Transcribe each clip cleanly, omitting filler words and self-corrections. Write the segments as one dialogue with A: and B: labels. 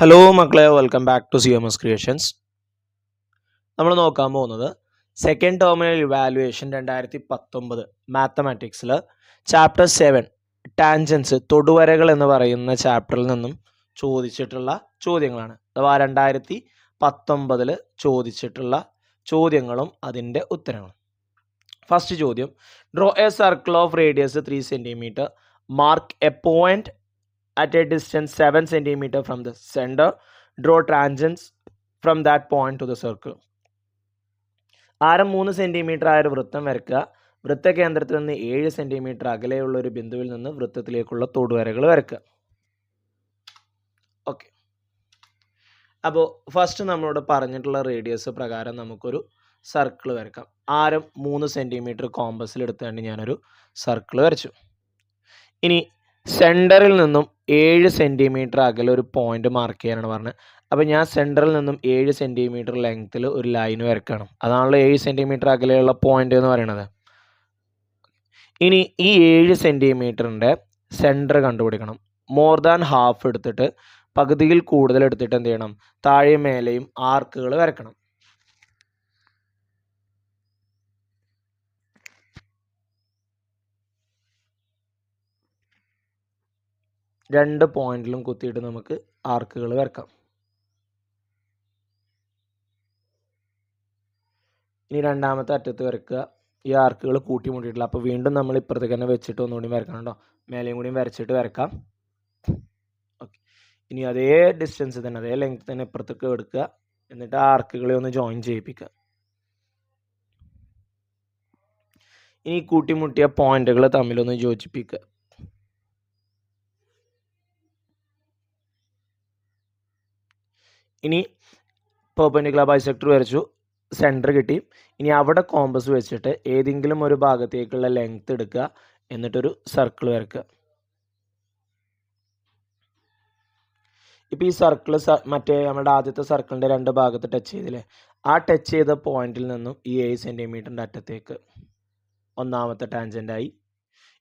A: Hello മക്കളെ, welcome back to CMS creations. നമ്മൾ നോക്കാൻ പോകുന്നത് സെക്കൻഡ് ടേമിനൽ ഇവാലുവേഷൻ 2019 മാത്തമാറ്റിക്സിൽ ചാപ്റ്റർ 7 ടാൻജൻസ് തൊടുവരകൾ എന്ന് പറയുന്ന ചാപ്റ്ററിൽ നിന്നും ചോദിച്ചിട്ടുള്ള ചോദ്യങ്ങളാണ്. അഥവാ 2019 ചോദിച്ചിട്ടുള്ള ചോദ്യങ്ങളും അതിൻ്റെ ഉത്തരങ്ങളും. ഫസ്റ്റ് ചോദ്യം, draw A circle of radius 3 cm, mark A point at a distance 7 cm from the center, draw tangents from that point to the circle. ആരം 3 സെൻറ്റിമീറ്റർ ആയ ഒരു വൃത്തം വരയ്ക്കുക. വൃത്തകേന്ദ്രത്തിൽ നിന്ന് 7 സെൻറ്റിമീറ്റർ അകലെയുള്ള ഒരു ബിന്ദുവിൽ നിന്ന് വൃത്തത്തിലേക്കുള്ള തൊടുവരകൾ വരയ്ക്കുക. ഓക്കെ, അപ്പോൾ ഫസ്റ്റ് നമ്മളോട് പറഞ്ഞിട്ടുള്ള റേഡിയസ് പ്രകാരം നമുക്കൊരു സർക്കിൾ വരയ്ക്കാം. ആരം 3 സെൻറ്റിമീറ്റർ കോമ്പസിൽ എടുത്തുകൊണ്ട് ഞാനൊരു സർക്കിൾ വരച്ചു. ഇനി സെൻറ്ററിൽ നിന്നും 7 സെൻറ്റിമീറ്റർ അകലെ ഒരു പോയിന്റ് മാർക്ക് ചെയ്യാനാണ് പറഞ്ഞത്. അപ്പോൾ ഞാൻ സെൻറ്ററിൽ നിന്നും 7 സെൻറ്റിമീറ്റർ ലെങ്ത്തിൽ ഒരു ലൈൻ വരയ്ക്കണം. അതാണല്ലോ 7 സെൻറ്റിമീറ്റർ അകലെയുള്ള പോയിന്റ് എന്ന് പറയുന്നത്. ഇനി ഈ 7 സെൻറ്റിമീറ്ററിൻ്റെ സെൻറ്റർ കണ്ടുപിടിക്കണം. മോർ ദാൻ ഹാഫ് എടുത്തിട്ട് പകുതിയിൽ കൂടുതൽ എടുത്തിട്ട് എന്ത് ചെയ്യണം? താഴെയും മേലെയും ആർക്കുകൾ വരക്കണം. രണ്ട് പോയിന്റിലും കുത്തിയിട്ട് നമുക്ക് ആർക്കുകൾ വരക്കാം. ഇനി രണ്ടാമത്തെ അറ്റത്ത് വരക്കുക. ഈ ആർക്കുകൾ കൂട്ടിമുട്ടിയിട്ടില്ല. അപ്പോൾ വീണ്ടും നമ്മൾ ഇപ്പുറത്തേക്ക് തന്നെ വെച്ചിട്ട് ഒന്നുകൂടി വരക്കണം കേട്ടോ. മേലെയും കൂടിയും വരച്ചിട്ട് വരക്കാം. ഓക്കെ, ഇനി അതേ ഡിസ്റ്റൻസ് തന്നെ, അതേ ലെങ്ത് തന്നെ ഇപ്പുറത്തേക്ക് എടുക്കുക. എന്നിട്ട് ആ ആർക്കുകളെ ഒന്ന് ജോയിൻ ചെയ്യിപ്പിക്കുക. ഇനി കൂട്ടിമുട്ടിയ പോയിന്റുകൾ തമ്മിലൊന്ന് യോജിപ്പിക്കുക. ഇനി പെർപെൻഡിക്കുലർ ബൈസെക്ടർ വരച്ചു, സെൻറ്റർ കിട്ടി. ഇനി അവിടെ കോമ്പസ് വെച്ചിട്ട് ഏതെങ്കിലും ഒരു ഭാഗത്തേക്കുള്ള ലെങ്ത് എടുക്കുക. എന്നിട്ടൊരു സർക്കിൾ വരക്കുക. ഇപ്പോൾ ഈ സർക്കിൾ മറ്റേ നമ്മുടെ ആദ്യത്തെ സർക്കിളിൻ്റെ രണ്ട് ഭാഗത്ത് ടച്ച് ചെയ്തില്ലേ? ആ ടച്ച് ചെയ്ത പോയിന്റിൽ നിന്നും ഈ 7 സെൻറ്റിമീറ്ററിൻ്റെ അറ്റത്തേക്ക് ഒന്നാമത്തെ ടാൻജൻ്റായി.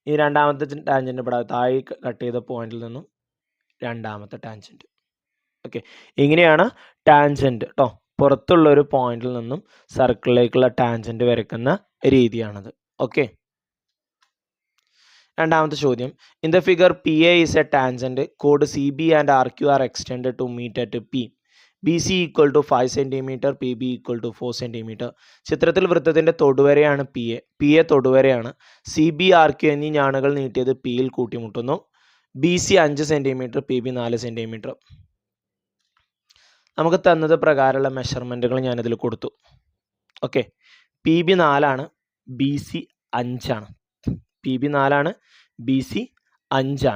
A: ഈ രണ്ടാമത്തെ ടാൻജൻ്റ് ഇവിടെ താഴെ കട്ട് ചെയ്ത പോയിന്റിൽ നിന്നും രണ്ടാമത്തെ ടാൻജൻറ്റ്. ഓക്കെ, ഇങ്ങനെയാണ് ടാൻജൻറ്റ് കേട്ടോ. പുറത്തുള്ള ഒരു പോയിന്റിൽ നിന്നും സർക്കിളിലേക്കുള്ള ടാൻജൻറ്റ് വരയ്ക്കുന്ന രീതിയാണത്. ഓക്കെ, രണ്ടാമത്തെ ചോദ്യം, in the figure PA is a tangent, chord CB and RQ are extended to meet at P. BC equal to 5 cm, PB equal to 4 cm. ചിത്രത്തിൽ വൃത്തത്തിൻ്റെ തൊടുവരയാണ് PA തൊടുവരയാണ്. CB RQ എന്നീ ഞാണുകൾ നീട്ടിയത് Pയിൽ കൂട്ടിമുട്ടുന്നു. BC 5 cm, PB 4 cm. നമുക്ക് തന്നത് പ്രകാരമുള്ള മെഷർമെൻറ്റുകൾ ഞാനിതിൽ കൊടുത്തു. Okay, PB 4 BC 5. PB 4 BC 5.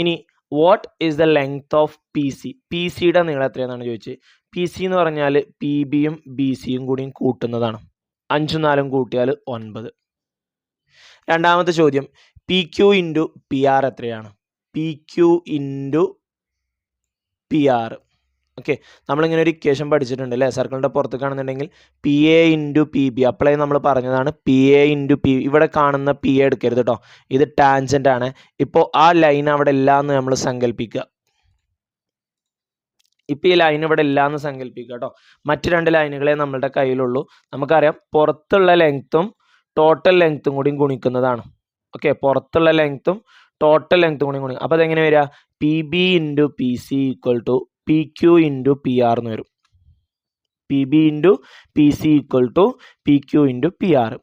A: ഇനി what is the length of PC? PCയുടെ നീളം എത്രയാണെന്നാണ് ചോദിച്ചത്. PC എന്ന് പറഞ്ഞാൽ PBയും BCയും കൂടിയും കൂട്ടുന്നതാണ്. 5 4 കൂട്ടിയാൽ 9. രണ്ടാമത്തെ ചോദ്യം, PQ ഇൻറ്റു PR എത്രയാണ്? PQ into PR. ഓക്കെ, നമ്മളിങ്ങനെ ഒരു ഇക്വേഷൻ പഠിച്ചിട്ടുണ്ട് അല്ലേ? സർക്കിളിൻ്റെ പുറത്ത് കാണുന്നുണ്ടെങ്കിൽ PA ഇൻറ്റു PB അപ്ലൈ നമ്മൾ പറഞ്ഞതാണ്. PA ഇൻറ്റു PB, ഇവിടെ കാണുന്ന PA എടുക്കരുത് കേട്ടോ, ഇത് ടാൻജൻ്റ് ആണ്. ഇപ്പോൾ ആ ലൈൻ അവിടെ ഇല്ല എന്ന് നമ്മൾ സങ്കല്പിക്കുക. ഇപ്പോൾ ഈ ലൈൻ ഇവിടെ ഇല്ല എന്ന് സങ്കല്പിക്കുക കേട്ടോ. മറ്റ് രണ്ട് ലൈനുകളെ നമ്മളുടെ കയ്യിലുള്ളൂ. നമുക്കറിയാം പുറത്തുള്ള ലെങ്ത്തും ടോട്ടൽ ലെങ്ത്തും കൂടി ഗുണിക്കുന്നതാണ്. ഓക്കെ, പുറത്തുള്ള ലെങ്ത്തും ടോട്ടൽ ലെങ്ത്തും കൂടി ഗുണിക്കും. അപ്പോൾ അതെങ്ങനെ വരിക? PB into PC equal to PQ into PR എന്ന് വരും. PB into PC equal to PQ into PR.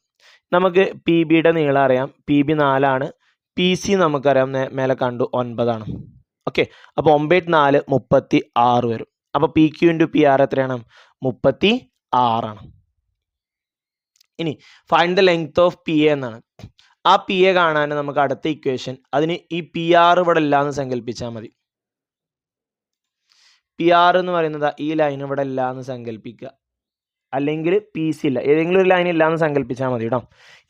A: നമുക്ക് PBയുടെ നീളം അറിയാം, PB 4. PC നമുക്കറിയാം, മേലെ കണ്ടു 9. ഓക്കെ, അപ്പോൾ 9 4 36 വരും. അപ്പോൾ PQ ഇൻറ്റു PR എത്രയാണ്? 36. ഇനി find the length of PA എന്നാണ്. ആ PA കാണാൻ നമുക്ക് അടുത്ത ഇക്വേഷൻ, അതിന് ഈ PR ഇവിടെ ഇല്ല എന്ന് സങ്കല്പിച്ചാൽ മതി. PR എന്ന് പറയുന്നത് ഈ ലൈൻ ഇവിടെ ഇല്ല എന്ന് സങ്കല്പിക്കുക, അല്ലെങ്കിൽ PC ഇല്ല, ഏതെങ്കിലും ഒരു ലൈൻ ഇല്ല എന്ന് സങ്കല്പിച്ചാൽ മതി കേട്ടോ.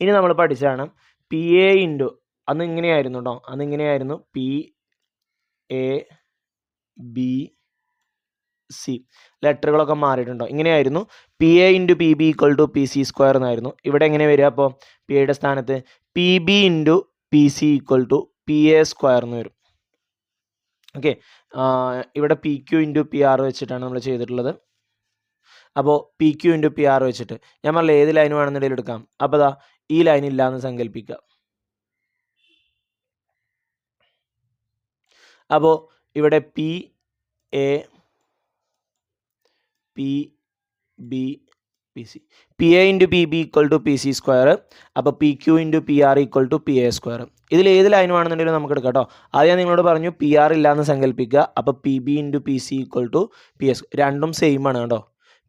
A: ഇനി നമ്മൾ പഠിച്ചാണ് PA ഇൻറ്റു, അന്ന് ഇങ്ങനെയായിരുന്നു കേട്ടോ, അന്ന് ഇങ്ങനെയായിരുന്നു PA BC, ലെറ്ററുകളൊക്കെ മാറിയിട്ടുണ്ടോ? ഇങ്ങനെയായിരുന്നു. PA into PB equal to PC square എന്നായിരുന്നു. ഇവിടെ എങ്ങനെ വരിക? അപ്പോൾ PAയുടെ സ്ഥാനത്ത് PB into PC equal to PA square എന്ന് വരും. ഓക്കെ, ഇവിടെ P Q into P R വെച്ചിട്ടാണ് നമ്മൾ ചെയ്തിട്ടുള്ളത്. അപ്പോൾ P Q into P R വെച്ചിട്ട് ഞാൻ പറഞ്ഞില്ല ഏത് ലൈൻ വേണമെന്നുണ്ടെങ്കിലും എടുക്കാം. അപ്പോൾ ദാ ഈ ലൈൻ ഇല്ലാന്ന് സങ്കല്പിക്കുക. അപ്പോൾ ഇവിടെ P A P B P C, P A into P B equal to P C square. അപ്പോൾ P Q into P R equal to P A square. ഇതിൽ ഏത് ലൈൻ വേണമെന്നുണ്ടെങ്കിലും നമുക്ക് എടുക്കാം കേട്ടോ. അത് ഞാൻ നിങ്ങളോട് പറഞ്ഞു പി ആർ ഇല്ലാന്ന് സങ്കല്പിക്കുക. അപ്പോൾ P B into P C equal to P S, രണ്ടും സെയിം ആണ് കേട്ടോ.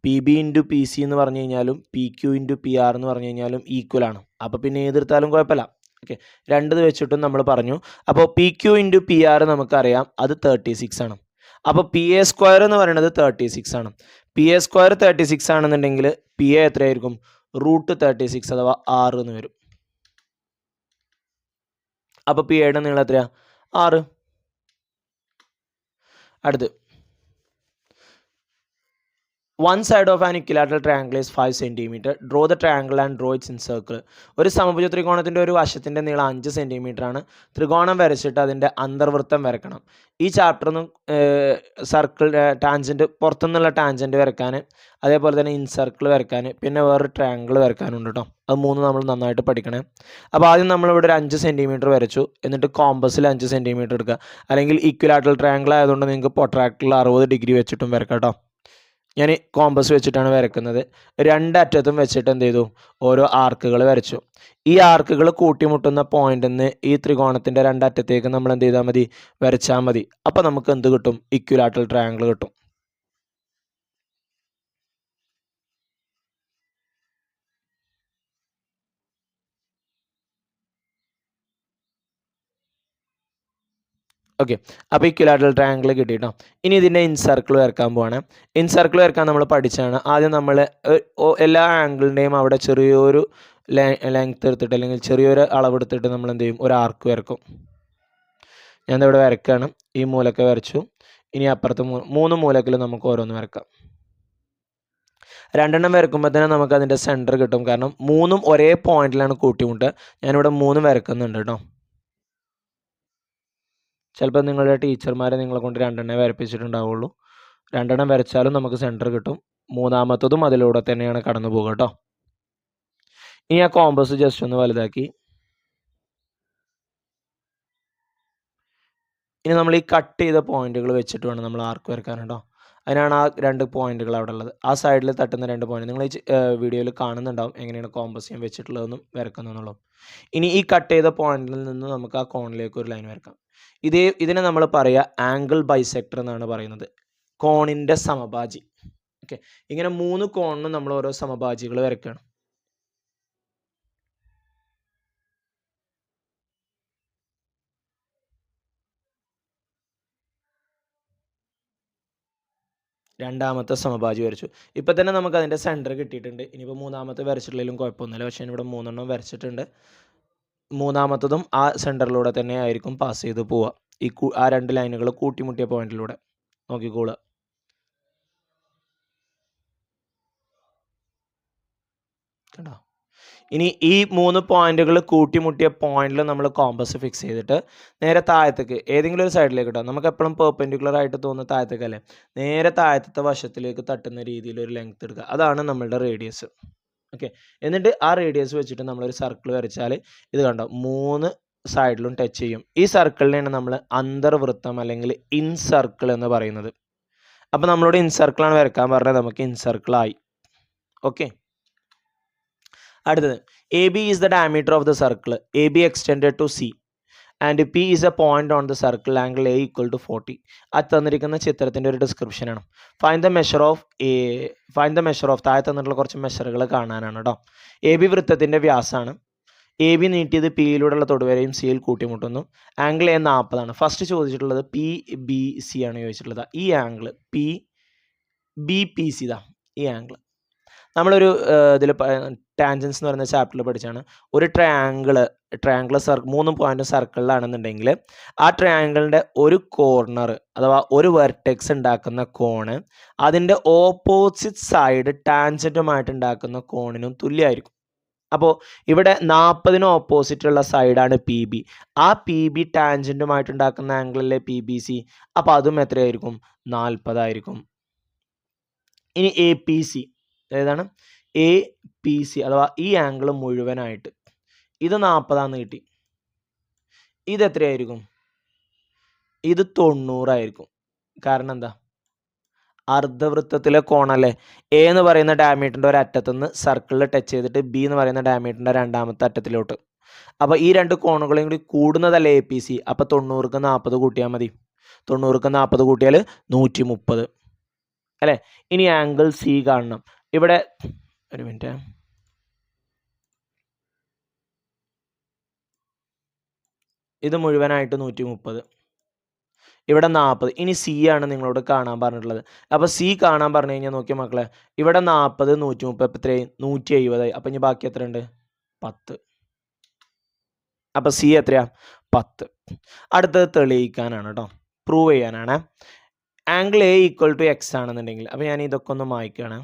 A: P B into P C എന്ന് പറഞ്ഞു കഴിഞ്ഞാലും P Q into P R എന്ന് പറഞ്ഞു കഴിഞ്ഞാലും ഈക്വൽ ആണ്. അപ്പോൾ പിന്നെ ഏതെടുത്താലും കുഴപ്പമില്ല. ഓക്കെ, രണ്ടത് വെച്ചിട്ടും നമ്മൾ പറഞ്ഞു. അപ്പോൾ P Q into P R നമുക്കറിയാം അത് 36 ആണ്. അപ്പോൾ പി എ സ്ക്വയർ എന്ന് പറയുന്നത് 36 ആണ്. പി എ സ്ക്വയർ 36 ആണെന്നുണ്ടെങ്കിൽ പി എ എത്രയായിരിക്കും? √36 അഥവാ 6 എന്ന് വരും. അപ്പോൾ പി എയുടെ നീളം എത്രയാ? 6. അടുത്ത്, one side of an equilateral triangle is 5 cm. Draw the triangle and draw its incircle. ഒരു സമഭുജ ത്രികോണത്തിൻ്റെ ഒരു വശത്തിൻ്റെ നീളം 5 സെൻറ്റിമീറ്റർ ആണ്. ത്രികോണം വരച്ചിട്ട് അതിൻ്റെ അന്തർവൃത്തം വരക്കണം. ഈ ചാപ്റ്ററിന് സർക്കിൾ ടാൻജൻറ്റ്, പുറത്തുനിന്നുള്ള ടാൻജൻറ്റ് വരയ്ക്കാൻ, അതേപോലെ തന്നെ ഇൻസർക്കിൾ വരയ്ക്കാൻ, പിന്നെ വേറൊരു ട്രയാങ്കിൾ വരയ്ക്കാനുണ്ട് കേട്ടോ. അത് 3 നമ്മൾ നന്നായിട്ട് പഠിക്കണേ. അപ്പോൾ ആദ്യം നമ്മളിവിടെ ഒരു 5 സെൻറ്റിമീറ്റർ വരച്ചു. എന്നിട്ട് കോമ്പസിൽ 5 സെൻറ്റിമീറ്റർ എടുക്കുക. അല്ലെങ്കിൽ ഈക്വലാറ്ററൽ ട്രയാങ്കിൾ ആയതുകൊണ്ട് നിങ്ങൾക്ക് പ്രൊട്രാക്ടറിൽ 60 ഡിഗ്രി വെച്ചിട്ടും വരക്കാം കേട്ടോ. ഞാൻ കോമ്പസ് വെച്ചിട്ടാണ് വരയ്ക്കുന്നത്. രണ്ടറ്റത്തും വെച്ചിട്ട് എന്ത് ചെയ്തു? ഓരോ ആർക്കുകൾ വരച്ചു. ഈ ആർക്കുകൾ കൂട്ടിമുട്ടുന്ന പോയിന്റിൽ നിന്ന് ഈ ത്രികോണത്തിൻ്റെ രണ്ടറ്റത്തേക്ക് നമ്മൾ എന്ത് ചെയ്താൽ മതി? വരച്ചാൽ മതി. അപ്പോൾ നമുക്ക് എന്ത് കിട്ടും? ഇക്വിലാറ്ററൽ ട്രയാങ്കിൾ കിട്ടും. ഓക്കെ, അപ്പോൾ ഇക്വിലാറ്ററൽ ട്രയാങ്കിൾ കിട്ടിയിട്ടോ. ഇനി ഇതിൻ്റെ ഇൻസർക്കിൾ വരക്കാൻ പോവാണ്. ഇൻസർക്കിൾ വരക്കാൻ നമ്മൾ പഠിച്ചാണ്. ആദ്യം നമ്മൾ എല്ലാ ആംഗിളിൻ്റെയും അവിടെ ചെറിയൊരു ലെങ്ത് എടുത്തിട്ട്, അല്ലെങ്കിൽ ചെറിയൊരു അളവെടുത്തിട്ട് നമ്മൾ എന്ത് ചെയ്യും? ഒരു ആർക്ക് വരക്കും. ഞാൻ ഇവിടെ വരക്കുകയാണ്. ഈ മൂലക്ക് വരച്ചു. ഇനി അപ്പുറത്ത് 3 മൂലക്കിൽ നമുക്ക് ഓരോന്ന് വരക്കാം. 2 എണ്ണം വരക്കുമ്പോൾ തന്നെ നമുക്ക് അതിൻ്റെ സെൻറ്റർ കിട്ടും. കാരണം 3ഉം ഒരേ പോയിന്റിലാണ് കൂട്ടിമുട്ടുക. ഞാനിവിടെ 3 വരക്കുന്നുണ്ട് കേട്ടോ. ചിലപ്പോൾ നിങ്ങളുടെ ടീച്ചർമാരെ നിങ്ങളെ കൊണ്ട് 2 എണ്ണേ വരപ്പിച്ചിട്ടുണ്ടാവുള്ളൂ. 2 എണ്ണം വരച്ചാലും നമുക്ക് സെൻറ്റർ കിട്ടും. 3ആമത്തതും അതിലൂടെ തന്നെയാണ് കടന്നു പോകുക കേട്ടോ. ഇനി ആ കോമ്പസ് ജസ്റ്റ് ഒന്ന് വലുതാക്കി. ഇനി നമ്മൾ ഈ കട്ട് ചെയ്ത പോയിന്റുകൾ വെച്ചിട്ട് വേണം നമ്മൾ ആർക്ക് വരക്കാൻ കേട്ടോ. അതിനാണ് ആ 2 പോയിന്റുകൾ അവിടെ ഉള്ളത്. ആ സൈഡിൽ തട്ടുന്ന 2 പോയിന്റ് നിങ്ങൾ ഈ വീഡിയോയിൽ കാണുന്നുണ്ടാവും എങ്ങനെയാണ് കോമ്പസ് ചെയ്യാൻ വെച്ചിട്ടുള്ളതെന്നും വരക്കുന്നതെന്നുള്ളതും. ഇനി ഈ കട്ട് ചെയ്ത പോയിന്റിൽ നിന്ന് നമുക്ക് ആ കോണിലേക്ക് ഒരു ലൈൻ വരക്കാം. ഇതിനെ നമ്മൾ പറയുക ആംഗിൾ ബൈസെക്ടർ എന്നാണ് പറയുന്നത്. കോണിൻ്റെ സമഭാജി. ഓക്കെ, ഇങ്ങനെ 3 കോണിനും നമ്മൾ ഓരോ സമഭാജികൾ വരയ്ക്കുകയാണ്. രണ്ടാമത്തെ സമഭാജി വരച്ചു. ഇപ്പം തന്നെ നമുക്ക് അതിൻ്റെ സെൻറ്റർ കിട്ടിയിട്ടുണ്ട്. ഇനിയിപ്പോൾ 3ആമത്തെ വരച്ചിട്ടില്ലെങ്കിലും കുഴപ്പമൊന്നുമില്ല. പക്ഷേ ഇവിടെ 3 എണ്ണം വരച്ചിട്ടുണ്ട്. 3ആമത്തതും ആ സെൻറ്ററിലൂടെ തന്നെ ആയിരിക്കും പാസ് ചെയ്ത് പോവുക. ആ 2 ലൈനുകൾ കൂട്ടിമുട്ടിയ പോയിന്റിലൂടെ നോക്കിക്കോളുക. കണ്ടോ? ഇനി ഈ 3 പോയിന്റുകൾ കൂട്ടിമുട്ടിയ പോയിന്റിൽ നമ്മൾ കോമ്പസ് ഫിക്സ് ചെയ്തിട്ട് നേരെ താഴത്തേക്ക് ഏതെങ്കിലും ഒരു സൈഡിലേക്ക് ഇട്ടാൽ നമുക്ക് എപ്പോഴും പെർപെൻഡിക്കുലർ ആയിട്ട് തോന്നുന്ന താഴത്തേക്കല്ലേ, നേരെ താഴത്തെ വശത്തിലേക്ക് തട്ടുന്ന രീതിയിൽ ഒരു ലെങ്ത് എടുക്കുക. അതാണ് നമ്മളുടെ റേഡിയസ്. ഓക്കെ, എന്നിട്ട് ആ റേഡിയസ് വെച്ചിട്ട് നമ്മളൊരു സർക്കിൾ വരച്ചാൽ ഇത് കണ്ടോ 3 സൈഡിലും ടച്ച് ചെയ്യും. ഈ സർക്കിളിനെയാണ് നമ്മൾ അന്തർവൃത്തം അല്ലെങ്കിൽ ഇൻസർക്കിൾ എന്ന് പറയുന്നത്. അപ്പോൾ നമ്മളോട് ഇൻസർക്കിളാണ് വരക്കാൻ പറഞ്ഞത്, നമുക്ക് ഇൻസർക്കിൾ ആയി. ഓക്കെ, അടുത്തത് A B is the diameter of the circle. A B extended to C and P is a point on the circle angle A equal to 40. അത് തന്നിരിക്കുന്ന ചിത്രത്തിൻ്റെ ഒരു ഡിസ്ക്രിപ്ഷനാണ്. ഫൈൻഡ് ദ മെഷർ ഓഫ് താഴെ തന്നിട്ടുള്ള കുറച്ച് മെഷറുകൾ കാണാനാണ് കേട്ടോ. എ ബി വൃത്തത്തിൻ്റെ വ്യാസമാണ്. എ ബി നീട്ടിയത് പിയിലൂടെയുള്ള തൊടുവരെയും സിയിൽ കൂട്ടിമുട്ടുന്നു. ആംഗിൾ എ 40 ആണ്. ഫസ്റ്റ് ചോദിച്ചിട്ടുള്ളത് പി ബി സി ആണ് ചോദിച്ചിട്ടുള്ളത്. ഈ angle P B P C ഇതാ ഈ ആംഗിൾ. നമ്മളൊരു ഇതിൽ ടാൻജൻസ് എന്ന് പറയുന്ന ചാപ്റ്ററിൽ പഠിച്ചാണ്. ഒരു ട്രയാങ്കിൾ 3 പോയിന്റ് സർക്കിളിലാണെന്നുണ്ടെങ്കിൽ ആ ട്രയാങ്കിളിൻ്റെ ഒരു കോർണർ അഥവാ ഒരു വെർട്ടെക്സ് ഉണ്ടാക്കുന്ന കോണ് അതിൻ്റെ ഓപ്പോസിറ്റ് സൈഡ് ടാൻജൻറ്റുമായിട്ട് ഉണ്ടാക്കുന്ന കോണിനും തുല്യമായിരിക്കും. അപ്പോൾ ഇവിടെ 40-ന് ഓപ്പോസിറ്റുള്ള സൈഡാണ് പി ബി. ആ പി ബി ടാൻജൻറ്റുമായിട്ടുണ്ടാക്കുന്ന ആംഗിളല്ലേ പി ബി സി. അപ്പോൾ അതും എത്രയായിരിക്കും? 40 ആയിരിക്കും. ഇനി എ പി സി ഏതാണ്? എ പി സി അഥവാ ഈ ആംഗിൾ മുഴുവനായിട്ട് ഇത് 40 കിട്ടി. ഇത് എത്രയായിരിക്കും? ഇത് 90 ആയിരിക്കും. കാരണം എന്താ? അർദ്ധവൃത്തത്തിലെ കോണല്ലേ. എ എന്ന് പറയുന്ന ഡയമീറ്ററിൻ്റെ ഒരു അറ്റത്തുനിന്ന് സർക്കിളിൽ ടച്ച് ചെയ്തിട്ട് ബി എന്ന് പറയുന്ന ഡയമീറ്ററിൻ്റെ രണ്ടാമത്തെ അറ്റത്തിലോട്ട്. അപ്പോൾ ഈ രണ്ട് കോണുകളെയും കൂടി കൂടുന്നതല്ലേ എ പി സി. അപ്പോൾ 90ക്ക് 40 കൂട്ടിയാൽ മതി. 90ക്ക് 40 കൂട്ടിയാൽ 130 അല്ലേ. ഇനി ആംഗിൾ സി കാണണം. ഇവിടെ ഒരു മിനിറ്റ്, ഇത് മുഴുവനായിട്ട് 130, ഇവിടെ 40. ഇനി സി ആണ് നിങ്ങളോട് കാണാൻ പറഞ്ഞിട്ടുള്ളത്. അപ്പോൾ സി കാണാൻ പറഞ്ഞു കഴിഞ്ഞാൽ നോക്കിയ മക്കളെ, ഇവിടെ 40 130 ഇപ്പം എത്രയായി? 170. അപ്പം ഇനി ബാക്കി എത്ര ഉണ്ട്? 10. അപ്പോൾ സി എത്രയാ? 10. അടുത്തത് തെളിയിക്കാനാണ് കേട്ടോ, പ്രൂവ് ചെയ്യാനാണ്. Angle A equal to X ആണെന്നുണ്ടെങ്കിൽ, അപ്പോൾ ഞാൻ ഇതൊക്കെ ഒന്ന് മായ്ക്കുകയാണ്.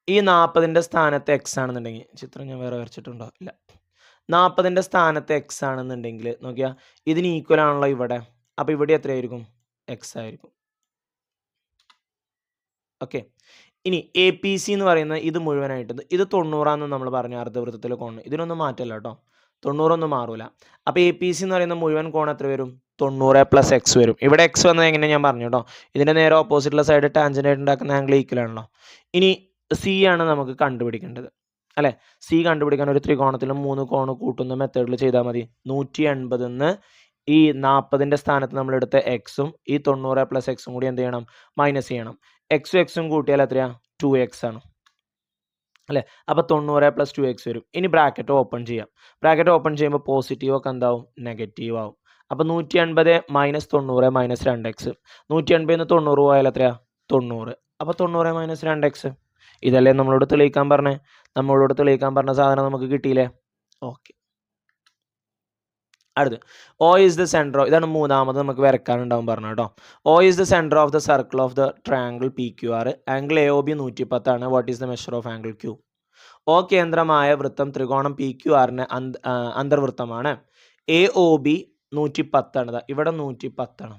A: ഈ 40ൻ്റെ സ്ഥാനത്ത് എക്സ് ആണെന്നുണ്ടെങ്കിൽ, ചിത്രം ഞാൻ വേറെ വരച്ചിട്ടുണ്ടോ? ഇല്ല. 40ൻ്റെ സ്ഥാനത്ത് എക്സ് ആണെന്നുണ്ടെങ്കിൽ നോക്കിയാൽ ഇതിന് ഈക്വൽ ആണല്ലോ ഇവിടെ. അപ്പോൾ ഇവിടെ എത്രയായിരിക്കും? എക്സ് ആയിരിക്കും. ഓക്കെ. ഇനി എ പി സി എന്ന് പറയുന്നത് ഇത് മുഴുവനായിട്ട് ഇത് 90 നമ്മൾ പറഞ്ഞു അർദ്ധവൃത്തത്തിലെ കോണ്. ഇതിനൊന്നും മാറ്റല്ല കേട്ടോ, 90 മാറൂല. അപ്പോൾ എ പി സി എന്ന് പറയുന്ന മുഴുവൻ കോൺ എത്ര വരും? 90 + എക്സ് വരും. ഇവിടെ എക്സ് വന്നത് എങ്ങനെ ഞാൻ പറഞ്ഞു കേട്ടോ. ഇതിൻ്റെ നേരെ ഓപ്പോസിറ്റുള്ള സൈഡ് ടാൻജൻ്റ് ആയിട്ട് ഉണ്ടാക്കുന്ന ആംഗിൾ ഈക്വൽ ആണല്ലോ. ഇനി സി ആണ് നമുക്ക് കണ്ടുപിടിക്കേണ്ടത് അല്ലേ. സി കണ്ടുപിടിക്കാൻ ഒരു ത്രികോണത്തിലും 3 കോണ് കൂട്ടുന്ന മെത്തേഡിൽ ചെയ്താൽ മതി. 180 ഈ 40ൻ്റെ സ്ഥാനത്ത് നമ്മളെടുത്ത എക്സും ഈ 90 + എക്സും കൂടി എന്ത് ചെയ്യണം? മൈനസ് ചെയ്യണം. എക്സും എക്സും കൂട്ടിയാൽ എത്രയാ? 2x ആണ് അല്ലേ. അപ്പോൾ 90 + 2x വരും. ഇനി ബ്രാക്കറ്റ് ഓപ്പൺ ചെയ്യാം. ബ്രാക്കറ്റ് ഓപ്പൺ ചെയ്യുമ്പോൾ പോസിറ്റീവ് ഒക്കെ എന്താവും? നെഗറ്റീവ് ആവും. അപ്പോൾ 180 - 90 - 2x. 180 90 പോയാൽ എത്രയാ? 90. അപ്പോൾ 90 - 2x. ഇതല്ലേ നമ്മളോട് തെളിയിക്കാൻ പറഞ്ഞേ. നമ്മളോട് തെളിയിക്കാൻ പറഞ്ഞ സാധനം നമുക്ക് കിട്ടിയില്ലേ? ഓക്കെ. അടുത്ത് O is the centre of, ഇതാണ് മൂന്നാമത് നമുക്ക് വരക്കാനുണ്ടാവും പറഞ്ഞു കേട്ടോ. O is the centre of the circle of the triangle P Q R. Angle A O B 110 ആണ്. What is the measure of angle Q? O കേന്ദ്രമായ വൃത്തം ത്രികോണം പി ക്യു ആറിന് അന്തർവൃത്തമാണ്. എ ഒ ബി 110 ആണ്. ഇവിടെ 110 ആണ്.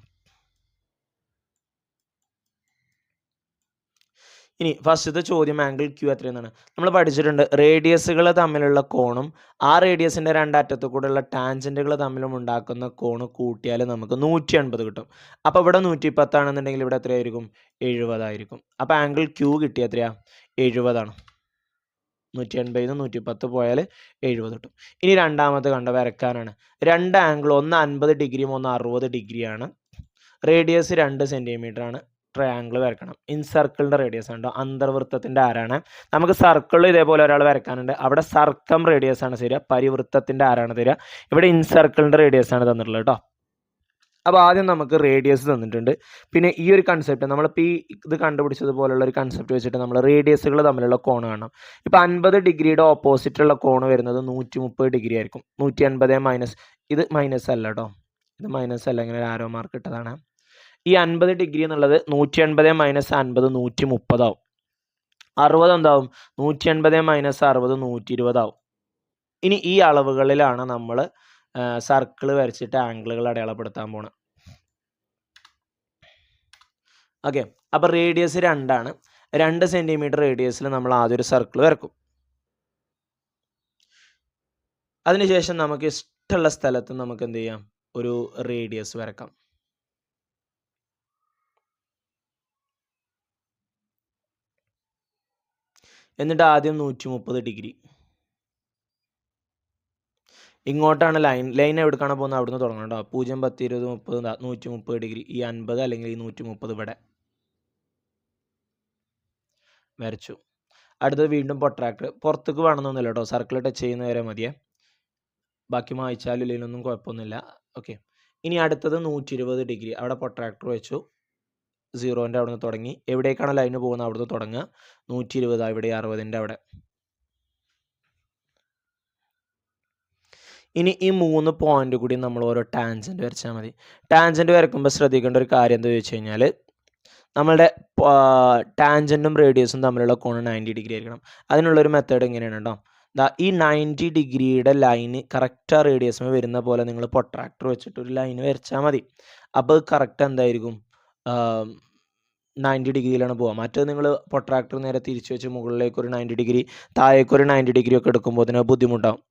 A: ഇനി ഫസ്റ്റത്തെ ചോദ്യം ആംഗിൾ ക്യൂ എത്രയെന്നാണ്. നമ്മൾ പഠിച്ചിട്ടുണ്ട് റേഡിയസുകൾ തമ്മിലുള്ള കോണും ആ റേഡിയസിൻ്റെ രണ്ടറ്റത്തു കൂടെയുള്ള ടാൻജൻറ്റുകൾ തമ്മിലും ഉണ്ടാക്കുന്ന കോണ് കൂട്ടിയാൽ നമുക്ക് 180 കിട്ടും. അപ്പോൾ ഇവിടെ 110 ആണെന്നുണ്ടെങ്കിൽ ഇവിടെ എത്രയായിരിക്കും? 70 ആയിരിക്കും. അപ്പോൾ ആംഗിൾ ക്യൂ കിട്ടിയ എത്രയാ? 70 ആണ്. 180 110 പോയാൽ 70 കിട്ടും. ഇനി രണ്ടാമത് വരക്കാനാണ്. രണ്ട് ആംഗിൾ, ഒന്ന് 50 ഡിഗ്രിയും ഒന്ന് 60 ഡിഗ്രിയാണ്. റേഡിയസ് 2 സെൻറ്റിമീറ്റർ ആണ്. ട്രയാങ്കിൾ വരക്കണം. ഇൻസർക്കിളിൻ്റെ റേഡിയസ് ആണ് കേട്ടോ. അന്തർവൃത്തത്തിൻ്റെ ആരാണ്. നമുക്ക് സർക്കിൾ ഇതേപോലെ ഒരാൾ വരക്കാനുണ്ട്. അവിടെ സർക്കം റേഡിയസ് ആണ് തരിക. പരിവൃത്തത്തിൻ്റെ ആരാണ് തരിക. ഇവിടെ ഇൻസർക്കിളിൻ്റെ റേഡിയസ് ആണ് തന്നിട്ടുള്ളത് കേട്ടോ. അപ്പോൾ ആദ്യം നമുക്ക് റേഡിയസ് തന്നിട്ടുണ്ട്. പിന്നെ ഈ ഒരു കൺസെപ്റ്റ് നമ്മളിപ്പോൾ ഈ ഇത് കണ്ടുപിടിച്ചതുപോലുള്ള ഒരു കൺസെപ്റ്റ് വെച്ചിട്ട് നമ്മൾ റേഡിയസുകൾ തമ്മിലുള്ള കോൺ കാണണം. ഇപ്പോൾ 50 ഡിഗ്രിയുടെ ഓപ്പോസിറ്റുള്ള കോൺ വരുന്നത് 130 ഡിഗ്രി ആയിരിക്കും. 180 - ഇത് മൈനസ് അല്ല കേട്ടോ, ഇത് മൈനസ് അല്ല, ഇങ്ങനെ ഒരു ആരോ മാർക്ക് ഇട്ടതാണ്. ഈ 50 ഡിഗ്രി എന്നുള്ളത് 180 - 50 130 ആവും. 60 എന്താവും? 180 - 60 120 ആവും. ഇനി ഈ അളവുകളിലാണ് നമ്മൾ സർക്കിൾ വരച്ചിട്ട് ആംഗിളുകൾ അടയാളപ്പെടുത്താൻ പോണത്. ഓക്കെ. അപ്പോൾ റേഡിയസ് 2 ആണ്. 2 സെൻറ്റിമീറ്റർ റേഡിയസിൽ നമ്മൾ ആദ്യം ഒരു സർക്കിൾ വരക്കും. അതിനുശേഷം നമുക്ക് ഇഷ്ടമുള്ള സ്ഥലത്ത് നമുക്ക് എന്ത് ചെയ്യാം? ഒരു റേഡിയസ് വരക്കാം. എന്നിട്ട് ആദ്യം 130 ഡിഗ്രി ഇങ്ങോട്ടാണ് ലൈൻ എവിടേക്കാണ് പോകുന്നത് അവിടുന്ന് തുടങ്ങണം കേട്ടോ. 0 10 20 30 130 ഡിഗ്രി. ഈ 50 അല്ലെങ്കിൽ ഈ 130 ഇവിടെ വരച്ചു. അടുത്തത് വീണ്ടും പ്രൊട്രാക്ടർ. പുറത്തേക്ക് വേണമെന്നൊന്നുമില്ല കേട്ടോ, സർക്കിൾ ടച്ച് ചെയ്യുന്ന വരെ മതിയേ. ബാക്കി മായ്ച്ചാലും ഇല്ലെങ്കിലൊന്നും കുഴപ്പമൊന്നുമില്ല. ഓക്കെ. ഇനി അടുത്തത് 120 ഡിഗ്രി. അവിടെ പ്രൊട്രാക്ടർ വെച്ചു. 0ൻ്റെ അവിടെ നിന്ന് തുടങ്ങി. എവിടേക്കാണ് ലൈന് പോകുന്നത് അവിടുന്ന് തുടങ്ങുക. 120 ഇവിടെ 60ൻ്റെ അവിടെ. ഇനി ഈ 3 പോയിന്റ് കൂടി നമ്മൾ ഓരോ ടാൻജൻറ്റ് വരച്ചാൽ മതി. ടാൻജൻറ്റ് വരക്കുമ്പോൾ ശ്രദ്ധിക്കേണ്ട ഒരു കാര്യം എന്താ ചോദിച്ചു കഴിഞ്ഞാൽ, നമ്മളുടെ ടാൻജൻറ്റും റേഡിയസും തമ്മിലുള്ള കോൺ 90 ഡിഗ്രി ആയിരിക്കണം. അതിനുള്ളൊരു മെത്തേഡ് എങ്ങനെയാണ് കേട്ടോ, ഈ 90 ഡിഗ്രിയുടെ ലൈന് കറക്റ്റ് ആ റേഡിയസിന് വരുന്ന പോലെ നിങ്ങൾ പ്രൊട്രാക്ടർ വെച്ചിട്ട് ഒരു ലൈൻ വരച്ചാൽ മതി. അപ്പോൾ കറക്റ്റ് എന്തായിരിക്കും, 90 ഡിഗ്രിയിലാണ് പോവുക. മറ്റേത് നിങ്ങൾ പ്രൊട്രാക്ടർ നേരെ തിരിച്ച് വെച്ച് മുകളിലേക്ക് ഒരു 90 ഡിഗ്രി താഴേക്കൊരു 90 ഡിഗ്രി ഒക്കെ എടുക്കുമ്പോൾ അതിന് ബുദ്ധിമുട്ടാവും.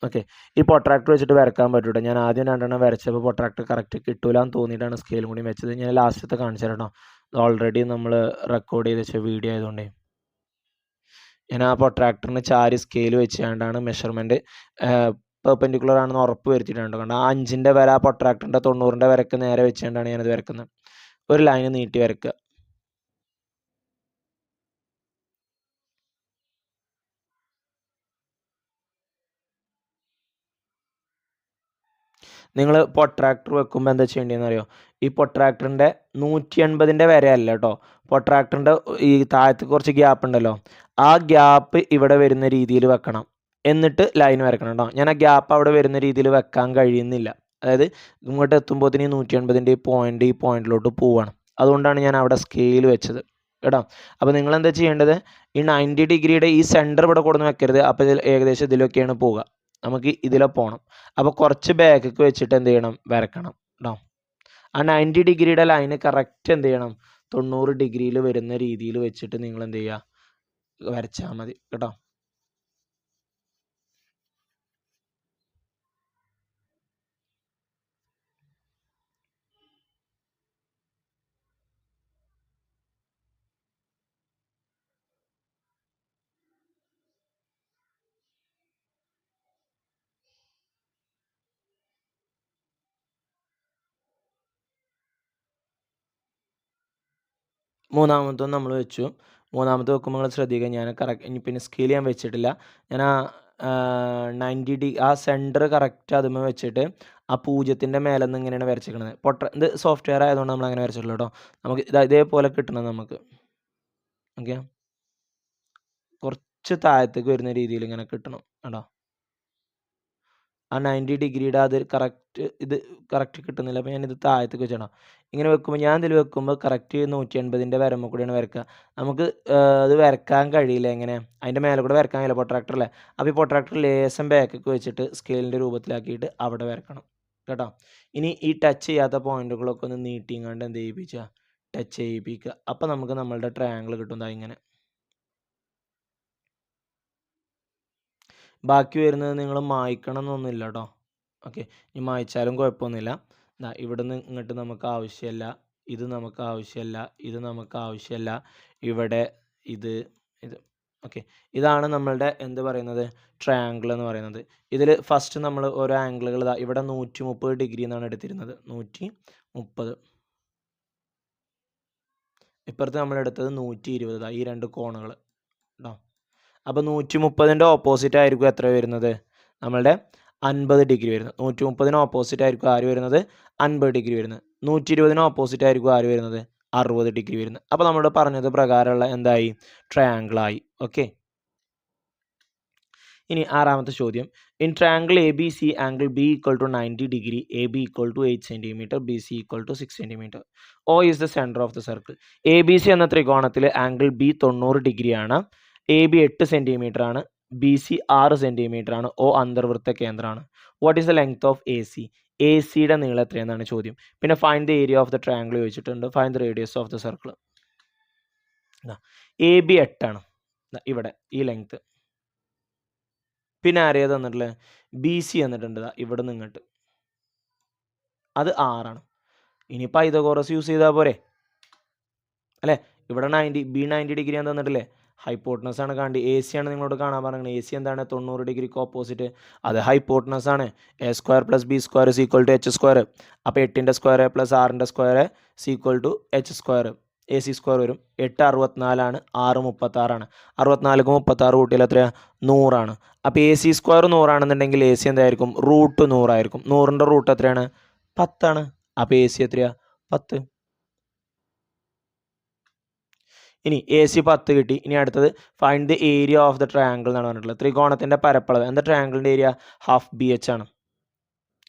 A: ഓക്കെ, ഈ പ്രൊട്രാക്ടർ വെച്ചിട്ട് വരക്കാൻ പറ്റൂട്ടോ. ഞാൻ ആദ്യം 2 വരച്ചപ്പോൾ പ്രൊട്രാക്ടർ കറക്റ്റ് കിട്ടൂല എന്ന് തോന്നിയിട്ടാണ് സ്കെയിലും കൂടി വെച്ചത്. ഞാൻ ലാസ്റ്റത്തെ കാണിച്ചു തരാം കേട്ടോ. ഓൾറെഡി നമ്മൾ റെക്കോർഡ് ചെയ്ത് വെച്ച വീഡിയോ ആയതുകൊണ്ടേ ഞാൻ ആ പ്രൊട്രാക്ടറിന് ചാരി സ്കെയിൽ വെച്ചുകൊണ്ടാണ് മെഷർമെൻറ്റ് പെർപെൻഡിക്കുലർ ആണെന്ന് ഉറപ്പ് വരുത്തിയിട്ടുണ്ട്. കാരണം ആ 5ൻ്റെ വര ആ പ്രൊട്രാക്ടറിൻ്റെ 90ൻ്റെ വരക്ക് നേരെ വെച്ചുകൊണ്ടാണ് ഞാനത് വരക്കുന്നത്. ഒരു ലൈന് നീട്ടി വരക്കുക. നിങ്ങൾ പ്രൊട്രാക്ടർ വെക്കുമ്പോൾ എന്താ ചെയ്യേണ്ടതെന്ന് അറിയോ, ഈ പ്രൊട്രാക്ടറിൻ്റെ 180ൻ്റെ വരെ അല്ല കേട്ടോ, പ്രൊട്രാക്ടറിൻ്റെ ഈ താഴത്ത് കുറച്ച് ഗ്യാപ്പ് ഉണ്ടല്ലോ, ആ ഗ്യാപ്പ് ഇവിടെ വരുന്ന രീതിയിൽ വെക്കണം. എന്നിട്ട് ലൈൻ വരക്കണം കേട്ടോ. ഞാൻ ആ ഗ്യാപ്പ് അവിടെ വരുന്ന രീതിയിൽ വെക്കാൻ കഴിയുന്നില്ല. അതായത് ഇങ്ങോട്ട് എത്തുമ്പോഴത്തേന് 180ൻ്റെ ഈ പോയിന്റിലോട്ട് പോവുകയാണ്. അതുകൊണ്ടാണ് ഞാൻ അവിടെ സ്കെയിൽ വെച്ചത് കേട്ടോ. അപ്പോൾ നിങ്ങൾ എന്താ ചെയ്യേണ്ടത്, ഈ 90 ഡിഗ്രിയുടെ ഈ സെൻറ്റർ ഇവിടെ കൊടുന്ന് വെക്കരുത്. അപ്പോൾ ഇതിൽ ഏകദേശം ഇതിലൊക്കെയാണ് പോവുക. നമുക്ക് ഇതിലെ പോകണം. അപ്പോൾ കുറച്ച് ബാക്കിലേക്ക് വെച്ചിട്ട് എന്ത് ചെയ്യണം, വരക്കണം കേട്ടോ. ആ 90 ഡിഗ്രിയുടെ ലൈന് കറക്റ്റ് എന്ത് ചെയ്യണം, 90 ഡിഗ്രിയിൽ വരുന്ന രീതിയിൽ വെച്ചിട്ട് നിങ്ങൾ എന്ത് ചെയ്യുക, വരച്ചാൽ മതി കേട്ടോ. മൂന്നാമത്തെ നമ്മൾ വെച്ചു. മൂന്നാമത്തെ വെക്കുമ്പോൾ നിങ്ങൾ ശ്രദ്ധിക്കുക, ഞാൻ കറക്റ്റ് ഇനി പിന്നെ സ്കെയിൽ ഞാൻ വെച്ചിട്ടില്ല. ഞാൻ ആ 90 ആ സെൻറ്റർ കറക്റ്റ് അതുമ്മേ വെച്ചിട്ട് ആ 0ൻ്റെ മേലെ നിന്ന് ഇങ്ങനെയാണ് വരച്ചിരിക്കുന്നത്. ഇത് സോഫ്റ്റ്വെയർ ആയതുകൊണ്ട് നമ്മൾ അങ്ങനെ വരച്ചിട്ടുള്ളൂ കേട്ടോ. നമുക്ക് ഇതേപോലെ കിട്ടണം നമുക്ക്. ഓക്കെ, കുറച്ച് താഴത്തേക്ക് വരുന്ന രീതിയിൽ ഇങ്ങനെ കിട്ടണം കേട്ടോ. ആ 90 ഡിഗ്രിയുടെ അത് കറക്റ്റ് കിട്ടുന്നില്ല. അപ്പോൾ ഞാനിത് താഴത്തേക്ക് വെച്ചിടണം. ഇങ്ങനെ വെക്കുമ്പോൾ ഞാൻ ഇതിൽ വെക്കുമ്പോൾ കറക്റ്റ് 180ൻ്റെ വരമ്പ് കൂടിയാണ് വരക്കുക. നമുക്ക് അത് വരക്കാൻ കഴിയില്ല. എങ്ങനെ, അതിൻ്റെ മേലെ കൂടെ വരക്കാൻ കഴിയില്ല പ്രൊട്രാക്ടറല്ലേ. അപ്പോൾ ഈ പ്രൊട്രാക്ടർ ലേശം ബാക്കൊക്കെ വെച്ചിട്ട് സ്കെയിലിൻ്റെ രൂപത്തിലാക്കിയിട്ട് അവിടെ വരക്കണം കേട്ടോ. ഇനി ഈ ടച്ച് ചെയ്യാത്ത പോയിന്റുകളൊക്കെ ഒന്ന് നീട്ടിങ്ങാണ്ട് എന്ത് ചെയ്യിപ്പിക്കുക, ടച്ച് ചെയ്യിപ്പിക്കുക. അപ്പോൾ നമുക്ക് നമ്മളുടെ ട്രയാങ്കിൾ കിട്ടും. ഇങ്ങനെ ബാക്കി വരുന്നത് നിങ്ങൾ മായ്ക്കണം എന്നൊന്നുമില്ല കേട്ടോ. ഓക്കെ, ഇനി മായ്ച്ചാലും കുഴപ്പമൊന്നുമില്ല. ഇവിടുന്ന് ഇങ്ങോട്ട് നമുക്ക് ആവശ്യമില്ല, ഇത് നമുക്ക് ആവശ്യമില്ല, ഇത് നമുക്ക് ആവശ്യമില്ല, ഇവിടെ ഇത് ഓക്കെ. ഇതാണ് നമ്മളുടെ എന്ത് പറയുന്നത്, ട്രയാങ്കിൾ എന്ന് പറയുന്നത്. ഇതിൽ ഫസ്റ്റ് നമ്മൾ ഓരോ ആംഗിളുകൾ ഇവിടെ 130 ഡിഗ്രി എന്നാണ് എടുത്തിരുന്നത്. 130. ഇപ്പുറത്ത് നമ്മൾ എടുത്തത് 120. ഈ 2 കോണുകൾ കേട്ടോ. അപ്പോൾ 130ൻ്റെ ഓപ്പോസിറ്റ് ആയിരിക്കും എത്ര വരുന്നത്, നമ്മളുടെ 50 ഡിഗ്രി വരുന്നത്. 130ന് ഓപ്പോസിറ്റ് ആയിരിക്കും ആര് വരുന്നത്, 50 ഡിഗ്രി വരുന്നത്. 120ന് ഓപ്പോസിറ്റ് ആയിരിക്കും ആര് വരുന്നത്, 60 ഡിഗ്രി വരുന്നത്. അപ്പോൾ നമ്മൾ പറഞ്ഞത് പ്രകാരമുള്ള എന്തായി, ട്രയാങ്കിളായി. ഓക്കെ, ഇനി ആറാമത്തെ ചോദ്യം. In triangle A B C angle B equal to 90 degree, A B equal to 8 centimetre, B C equal to 6 centimetre. O is the centre of the circle. A B C എന്ന ത്രികോണത്തിൽ angle B 90 ഡിഗ്രിയാണ്, A B 8 centimetre ആണ്, B C 6 centimetre ആണ്, O അന്തർവൃത്ത കേന്ദ്രമാണ്. What is the length of A C. A സിയുടെ നീളം എത്രയെന്നാണ് ചോദ്യം. പിന്നെ find the area of the triangle ചോദിച്ചിട്ടുണ്ട്. Find the radius of the circle. A B 8 ആണ് ഇവിടെ ഈ ലെങ്ത്. പിന്നെ ആരെയാ തന്നിട്ടുള്ളത്, ബി സി തന്നിട്ടുണ്ട് ഇവിടെ നിന്ന് ഇങ്ങോട്ട്, അത് 6 ആണ്. ഇനി പൈതഗോറസ് യൂസ് ചെയ്താൽ പോരെ അല്ലേ. ഇവിടെ 90 ഡിഗ്രി ഞാൻ തന്നിട്ടില്ലേ, ഹൈപ്പോട്ടനസ് ആണ് കാണേണ്ടി. എ സി ആണ് നിങ്ങളോട് കാണാൻ പറയുന്നത്. എ സി എന്താണ്, 90 ഡിഗ്രിക്ക് ഓപ്പോസിറ്റ്, അത് ഹൈപ്പോട്ടനസ് ആണ്. A square plus B square is equal to H square. അപ്പോൾ 8ൻ്റെ സ്ക്വയർ പ്ലസ് 6ൻ്റെ square is equal to H square. A C square വരും. 8 64 ആണ്, 6 36 ആണ്. 64ക്ക് 36 കൂട്ടിയാൽ എത്രയാണ്, 100 ആണ്. അപ്പോൾ എ സി സ്ക്വയർ 100 ആണെന്നുണ്ടെങ്കിൽ എ സി എന്തായിരിക്കും, റൂട്ട് 100 ആയിരിക്കും. 100ൻ്റെ റൂട്ട് എത്രയാണ്, 10 ആണ്. അപ്പോൾ എ സി എത്രയാണ്, 10. ഇനി എ സി 10 കിട്ടി. ഇനി അടുത്തത് find the area of the triangle എന്നാണ് പറഞ്ഞിട്ടുള്ളത്. ത്രികോണത്തിൻ്റെ പരപ്പളവ് എന്താ, ട്രയാങ്കിളിൻ്റെ ഏരിയ ഹാഫ് ബി എച്ച് ആണ്.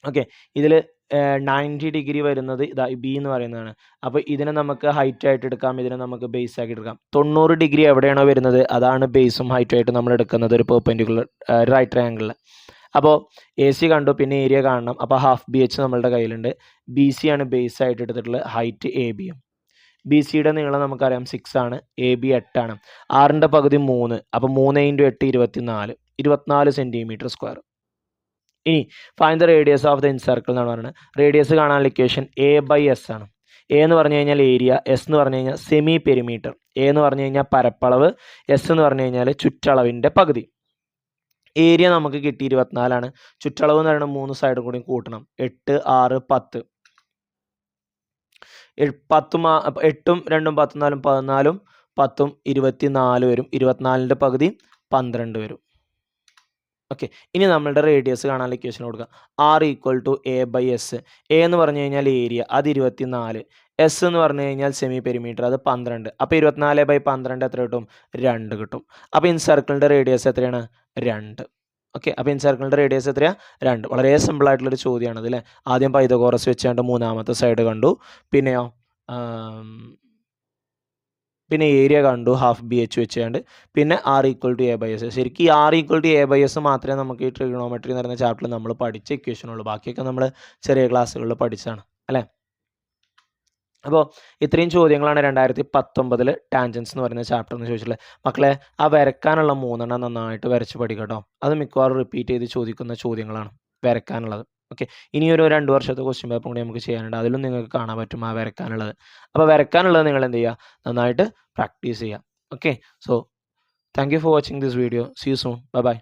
A: ഓക്കെ, ഇതിൽ 90 ഡിഗ്രി വരുന്നത് ഇതാ ബി എന്ന് പറയുന്നതാണ്. അപ്പോൾ ഇതിനെ നമുക്ക് ഹൈറ്റ് ആയിട്ട് എടുക്കാം, ഇതിനെ നമുക്ക് ബേസ് ആക്കി എടുക്കാം. 90 ഡിഗ്രി എവിടെയാണോ വരുന്നത് അതാണ് ബേസും ഹൈറ്റും ആയിട്ട് നമ്മൾ എടുക്കുന്നത് ഒരു പെർപെൻഡിക്കുലർ റൈറ്റ് ട്രയാങ്കിളിൽ. അപ്പോൾ എ സി കണ്ടു, പിന്നെ ഏരിയ കാണണം. അപ്പോൾ ഹാഫ് ബി എച്ച് നമ്മളുടെ കയ്യിലുണ്ട്. ബി സി ആണ് ബേസ് ആയിട്ട് എടുത്തിട്ടുള്ളത്, ഹൈറ്റ് എ ബിയും. ബി സിയുടെ നീളം നമുക്കറിയാം 6 ആണ്, എ ബി 8 ആണ്. 6ൻ്റെ പകുതി 3, അപ്പോൾ 3 × 8 24 സെൻറ്റിമീറ്റർ സ്ക്വയർ. ഇനി find the radius of the incircle എന്നാണ് പറയുന്നത്. റേഡിയസ് കാണാനുള്ള ഇക്വേഷൻ A/S ആണ്. എ എന്ന് പറഞ്ഞു കഴിഞ്ഞാൽ ഏരിയ, എസ് എന്ന് പറഞ്ഞു കഴിഞ്ഞാൽ സെമി പെരിമീറ്റർ. എ എന്ന് പറഞ്ഞു കഴിഞ്ഞാൽ പരപ്പളവ്, എസ് എന്ന് പറഞ്ഞു കഴിഞ്ഞാൽ ചുറ്റളവിൻ്റെ പകുതി. ഏരിയ നമുക്ക് കിട്ടി 24 ആണ്. ചുറ്റളവ് എന്ന് പറയുന്നത് 3 സൈഡും കൂടി കൂട്ടണം. 8, 6, 10. 8ഉം 2ഉം 14 14ഉം 10ഉം 24 വരും. 24ൻ്റെ പകുതി 12 വരും. ഓക്കെ, ഇനി നമ്മളുടെ റേഡിയസ് കാണാനുള്ള ഇക്വേഷൻ കൊടുക്കുക. R = A/S. എ എന്ന് പറഞ്ഞു കഴിഞ്ഞാൽ ഏരിയ, അത് 24. എസ് എന്ന് പറഞ്ഞു കഴിഞ്ഞാൽ സെമി പെരിമീറ്റർ, അത് 12. അപ്പോൾ 24/12 എത്ര കിട്ടും? 2 കിട്ടും. അപ്പോൾ ഇൻസർക്കിളിൻ്റെ റേഡിയസ് എത്രയാണ്? 2. ഓക്കെ, അപ്പോൾ ഇൻസർക്കിളിൻ്റെ റേഡിയസ് എത്രയാണ്? 2. വളരെ സിമ്പിൾ ആയിട്ടുള്ളൊരു ചോദ്യമാണത് അല്ലേ. ആദ്യം പൈതഗോറസ് വെച്ചുകൊണ്ട് മൂന്നാമത്തെ സൈഡ് കണ്ടു, പിന്നെയോ പിന്നെ ഏരിയ കണ്ടു ഹാഫ് ബി എച്ച് വെച്ചുകൊണ്ട്, പിന്നെ R = A/S. ശരിക്കും ഈ R = A/S മാത്രമേ നമുക്ക് ഈ ട്രിഗണോമെട്രി എന്ന് പറയുന്ന ചാപ്റ്ററിൽ നമ്മൾ പഠിച്ച ഇക്വേഷനുള്ളൂ. ബാക്കിയൊക്കെ നമ്മൾ ചെറിയ ക്ലാസ്സുകളിൽ പഠിച്ചതാണ് അല്ലേ. അപ്പോൾ ഇത്രയും ചോദ്യങ്ങളാണ് 2019 ടാൻജൻസ് എന്ന് പറയുന്ന ചാപ്റ്റർ എന്ന് ചോദിച്ചിട്ടുള്ളത്. മക്കളെ, ആ വരക്കാനുള്ള 3 നന്നായിട്ട് വരച്ച് പഠിക്കട്ടോ. അത് മിക്കവാറും റിപ്പീറ്റ് ചെയ്ത് ചോദിക്കുന്ന ചോദ്യങ്ങളാണ് വരക്കാനുള്ളത്. ഓക്കെ, ഇനിയൊരു 2 വർഷത്തെ ക്വസ്റ്റ്യൻ പേപ്പർ കൂടി നമുക്ക് ചെയ്യാനുണ്ട്. അതിലും നിങ്ങൾക്ക് കാണാൻ പറ്റും ആ വരക്കാനുള്ളത്. അപ്പോൾ വരക്കാനുള്ളത് നിങ്ങൾ എന്ത് ചെയ്യുക? നന്നായിട്ട് പ്രാക്ടീസ് ചെയ്യുക. Okay, so thank you for watching this video. See you soon. Bye by.